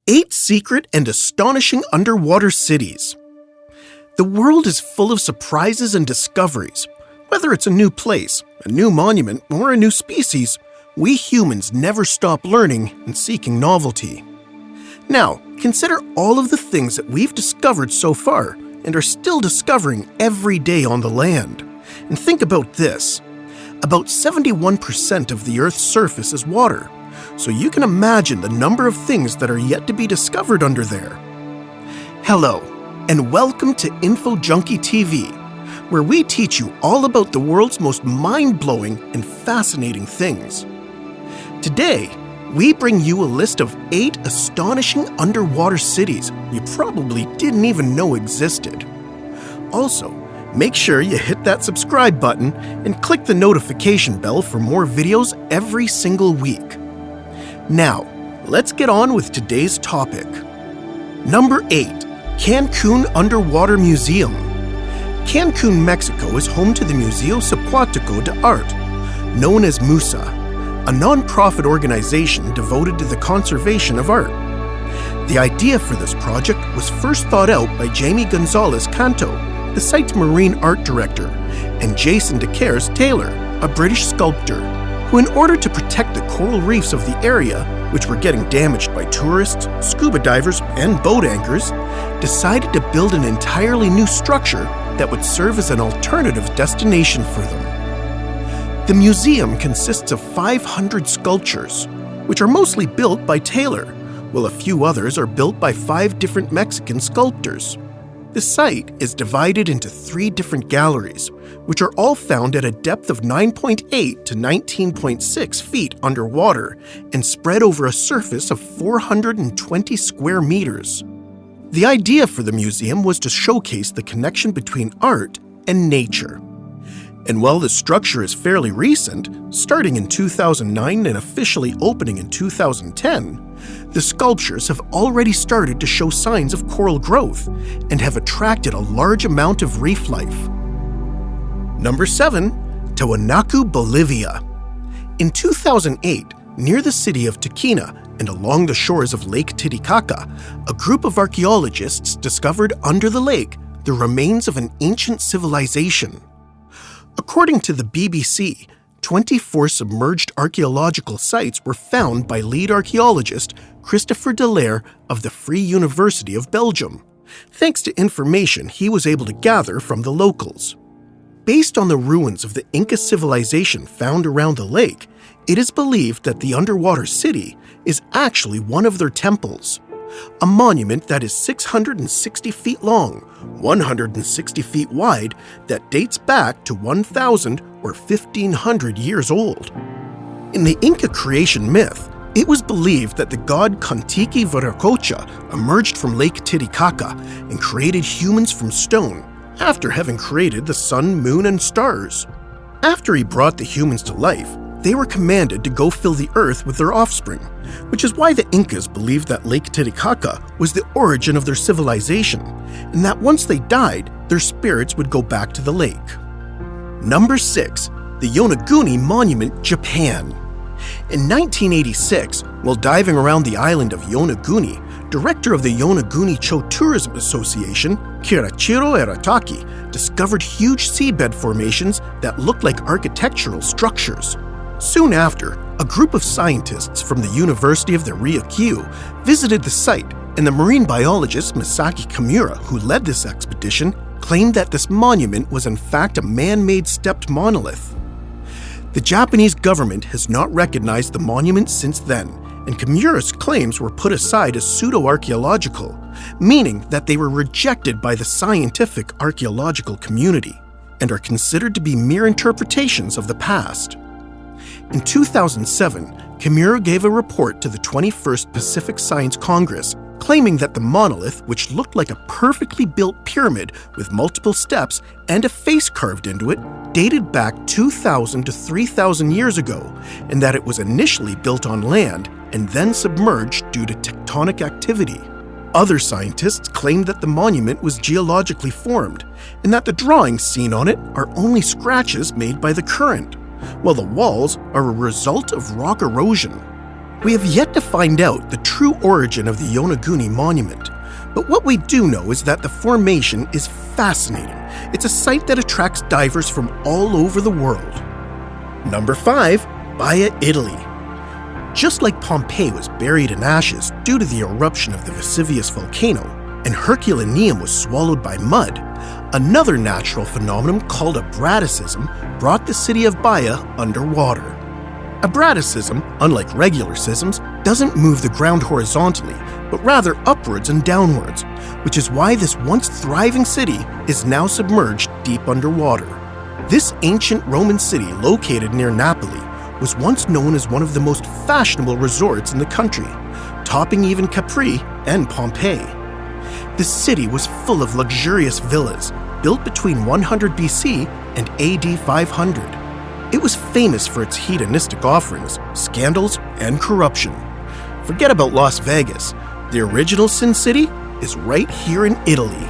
8 secret and astonishing underwater cities. The world is full of surprises and discoveries. Whether it's a new place, a new monument, or a new species, we humans never stop learning and seeking novelty. Now, consider all of the things that we've discovered so far and are still discovering every day on the land. And think about this. About 71% of the Earth's surface is water, so you can imagine the number of things that are yet to be discovered under there. Hello, and welcome to Info Junkie TV, where we teach you all about the world's most mind-blowing and fascinating things. Today, we bring you a list of 8 astonishing underwater cities you probably didn't even know existed. Also, make sure you hit that subscribe button and click the notification bell for more videos every single week. Now, let's get on with today's topic. Number 8. Cancun Underwater Museum. Cancun, Mexico is home to the Museo Zapoteco de Arte, known as MUSA, a non-profit organization devoted to the conservation of art. The idea for this project was first thought out by Jamie Gonzalez Canto, the site's marine art director, and Jason DeCaires Taylor, a British sculptor, who, in order to protect the coral reefs of the area, which were getting damaged by tourists, scuba divers, and boat anchors, decided to build an entirely new structure that would serve as an alternative destination for them. The museum consists of 500 sculptures, which are mostly built by Taylor, while a few others are built by 5 different Mexican sculptors. The site is divided into 3 different galleries, which are all found at a depth of 9.8 to 19.6 feet underwater and spread over a surface of 420 square meters. The idea for the museum was to showcase the connection between art and nature. And while the structure is fairly recent, starting in 2009 and officially opening in 2010, the sculptures have already started to show signs of coral growth and have attracted a large amount of reef life. Number 7. Tawanaku Bolivia. In 2008, near the city of Tequina and along the shores of Lake Titicaca, a group of archaeologists discovered under the lake the remains of an ancient civilization. According to the BBC, 24 submerged archaeological sites were found by lead archaeologist Christopher Delaire of the Free University of Belgium, thanks to information he was able to gather from the locals. Based on the ruins of the Inca civilization found around the lake, it is believed that the underwater city is actually one of their temples, a monument that is 660 feet long, 160 feet wide, that dates back to 1,000 or 1,500 years old. In the Inca creation myth, it was believed that the god Kontiki Viracocha emerged from Lake Titicaca and created humans from stone after having created the sun, moon, and stars. After he brought the humans to life, they were commanded to go fill the earth with their offspring, which is why the Incas believed that Lake Titicaca was the origin of their civilization, and that once they died, their spirits would go back to the lake. Number 6. The Yonaguni Monument, Japan. In 1986, while diving around the island of Yonaguni, director of the Yonaguni-cho Tourism Association, Kirichiro Erataki, discovered huge seabed formations that looked like architectural structures. Soon after, a group of scientists from the University of the Ryukyu visited the site, and the marine biologist Masaki Kimura, who led this expedition, claimed that this monument was in fact a man-made stepped monolith. The Japanese government has not recognized the monument since then, and Kimura's claims were put aside as pseudo-archaeological, meaning that they were rejected by the scientific archaeological community and are considered to be mere interpretations of the past. In 2007, Kimura gave a report to the 21st Pacific Science Congress claiming that the monolith, which looked like a perfectly built pyramid with multiple steps and a face carved into it, dated back 2,000 to 3,000 years ago, and that it was initially built on land and then submerged due to tectonic activity. Other scientists claimed that the monument was geologically formed, and that the drawings seen on it are only scratches made by the current, while the walls are a result of rock erosion. We have yet to find out the true origin of the Yonaguni monument, but what we do know is that the formation is fascinating. It's a site that attracts divers from all over the world. Number 5. Baya Italy. Just like Pompeii was buried in ashes due to the eruption of the Vesuvius volcano, and Herculaneum was swallowed by mud, another natural phenomenon called abraticism brought the city of Baya underwater. Abraticism, unlike regular schisms, doesn't move the ground horizontally, but rather upwards and downwards, which is why this once thriving city is now submerged deep underwater. This ancient Roman city located near Napoli was once known as one of the most fashionable resorts in the country, topping even Capri and Pompeii. The city was full of luxurious villas, built between 100 BC and AD 500. It was famous for its hedonistic offerings, scandals, and corruption. Forget about Las Vegas. The original Sin City is right here in Italy.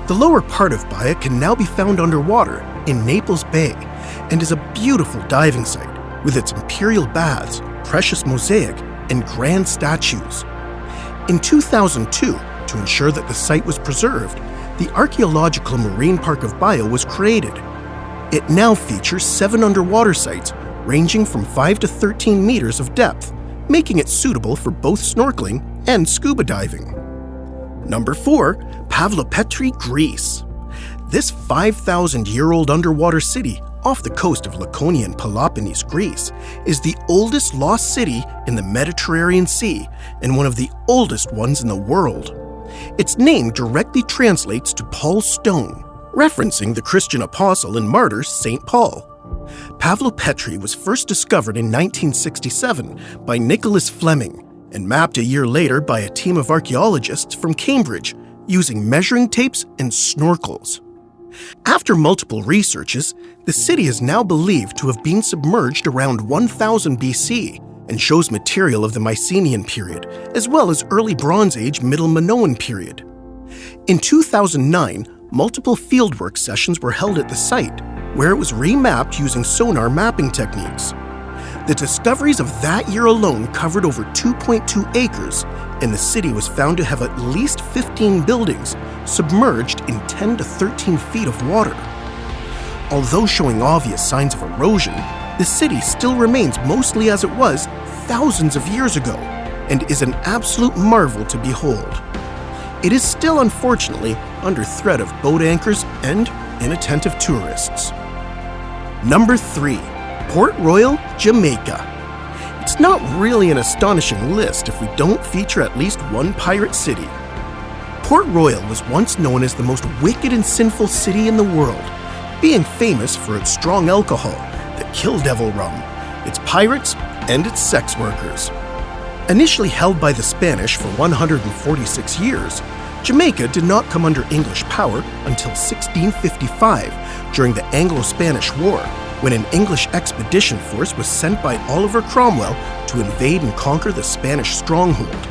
The lower part of Baya can now be found underwater in Naples Bay and is a beautiful diving site with its imperial baths, precious mosaic, and grand statues. In 2002, to ensure that the site was preserved, the Archaeological Marine Park of Baya was created. It now features 7 underwater sites ranging from 5 to 13 meters of depth, making it suitable for both snorkeling and scuba diving. Number 4. Petri, Greece. This 5,000-year-old underwater city off the coast of Laconian Peloponnese, Greece, is the oldest lost city in the Mediterranean Sea and one of the oldest ones in the world. Its name directly translates to Paul's Stone, referencing the Christian apostle and martyr St. Paul. Petri was first discovered in 1967 by Nicholas Fleming and mapped a year later by a team of archaeologists from Cambridge using measuring tapes and snorkels. After multiple researches, the city is now believed to have been submerged around 1000 BC and shows material of the Mycenaean period, as well as early Bronze Age Middle Minoan period. In 2009, multiple fieldwork sessions were held at the site, where it was remapped using sonar mapping techniques. The discoveries of that year alone covered over 2.2 acres, and the city was found to have at least 15 buildings submerged in 10 to 13 feet of water. Although showing obvious signs of erosion, the city still remains mostly as it was thousands of years ago and is an absolute marvel to behold. It is still, unfortunately, under threat of boat anchors and inattentive tourists. Number 3. Port Royal, Jamaica. It's not really an astonishing list if we don't feature at least one pirate city. Port Royal was once known as the most wicked and sinful city in the world, being famous for its strong alcohol, the Kill Devil rum, its pirates, and its sex workers. Initially held by the Spanish for 146 years, Jamaica did not come under English power until 1655 during the Anglo-Spanish War, when an English expedition force was sent by Oliver Cromwell to invade and conquer the Spanish stronghold.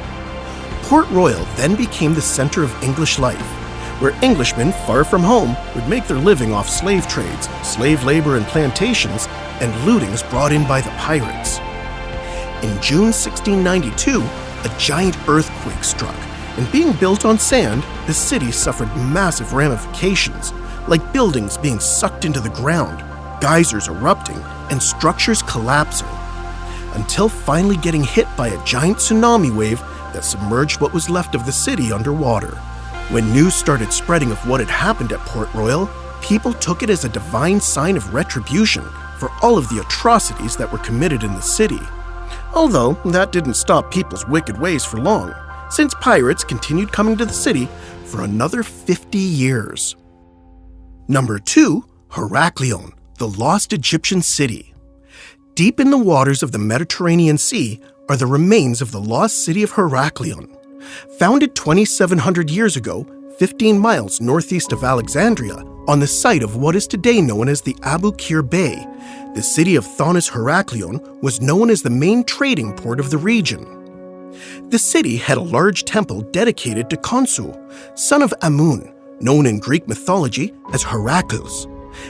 Port Royal then became the center of English life, where Englishmen far from home would make their living off slave trades, slave labor and plantations, and lootings brought in by the pirates. In June 1692, a giant earthquake struck, and being built on sand, the city suffered massive ramifications, like buildings being sucked into the ground, geysers erupting, and structures collapsing, until finally getting hit by a giant tsunami wave that submerged what was left of the city underwater. When news started spreading of what had happened at Port Royal, people took it as a divine sign of retribution for all of the atrocities that were committed in the city. Although that didn't stop people's wicked ways for long, since pirates continued coming to the city for another 50 years. Number 2. Heracleon, the lost Egyptian city. Deep in the waters of the Mediterranean Sea are the remains of the lost city of Heracleon. Founded 2,700 years ago, 15 miles northeast of Alexandria, on the site of what is today known as the Abu Qir Bay, the city of Thonis Heracleon was known as the main trading port of the region. The city had a large temple dedicated to Khonsu, son of Amun, known in Greek mythology as Heracles,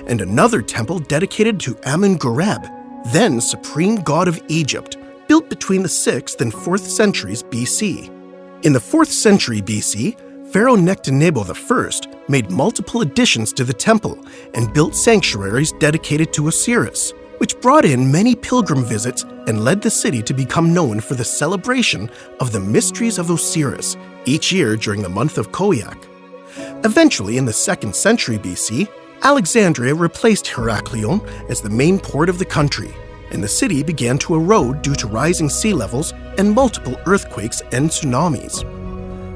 and another temple dedicated to Amun-Goreb, then supreme god of Egypt, built between the 6th and 4th centuries BC. In the 4th century BC, Pharaoh Nectanebo I made multiple additions to the temple and built sanctuaries dedicated to Osiris, which brought in many pilgrim visits and led the city to become known for the celebration of the Mysteries of Osiris each year during the month of Koyak. Eventually, in the 2nd century BC, Alexandria replaced Heracleon as the main port of the country, and the city began to erode due to rising sea levels and multiple earthquakes and tsunamis.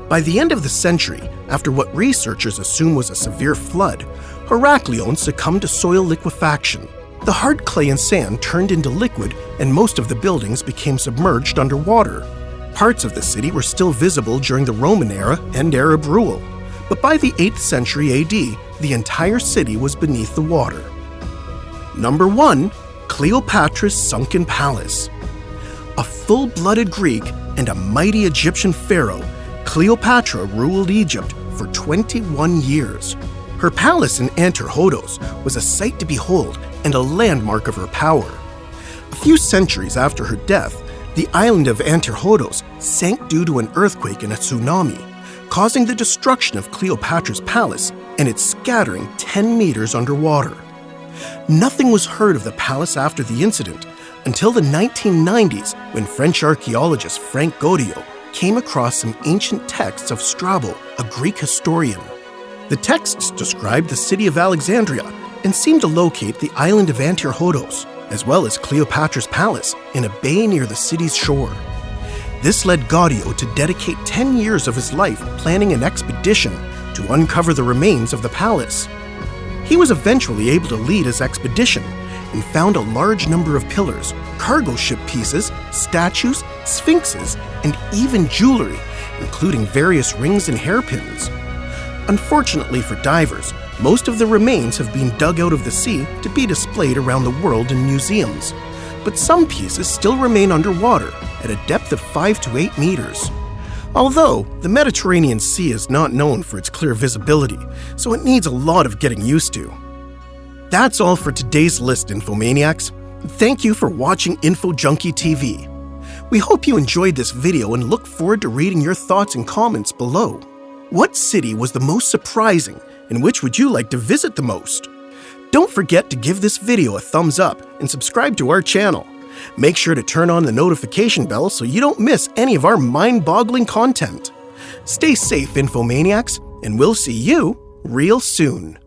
By the end of the century, after what researchers assume was a severe flood, Heracleon succumbed to soil liquefaction. The hard clay and sand turned into liquid, and most of the buildings became submerged underwater. Parts of the city were still visible during the Roman era and Arab rule, but by the 8th century AD, the entire city was beneath the water. Number 1. Cleopatra's Sunken Palace. A full-blooded Greek and a mighty Egyptian pharaoh, Cleopatra ruled Egypt for 21 years. Her palace in Antirrhodos was a sight to behold and a landmark of her power. A few centuries after her death, the island of Antirrhodos sank due to an earthquake and a tsunami, causing the destruction of Cleopatra's palace and its scattering 10 meters underwater. Nothing was heard of the palace after the incident until the 1990s, when French archaeologist Frank Godiot came across some ancient texts of Strabo, a Greek historian. The texts described the city of Alexandria and seemed to locate the island of Antirrhodos, as well as Cleopatra's palace, in a bay near the city's shore. This led Godiot to dedicate 10 years of his life planning an expedition to uncover the remains of the palace. He was eventually able to lead his expedition and found a large number of pillars, cargo ship pieces, statues, sphinxes, and even jewelry, including various rings and hairpins. Unfortunately for divers, most of the remains have been dug out of the sea to be displayed around the world in museums, but some pieces still remain underwater at a depth of 5 to 8 meters. Although the Mediterranean Sea is not known for its clear visibility, so it needs a lot of getting used to. That's all for today's list, Infomaniacs. Thank you for watching Info Junkie TV. We hope you enjoyed this video and look forward to reading your thoughts and comments below. What city was the most surprising, and which would you like to visit the most? Don't forget to give this video a thumbs up and subscribe to our channel. Make sure to turn on the notification bell so you don't miss any of our mind-boggling content. Stay safe, Infomaniacs, and we'll see you real soon.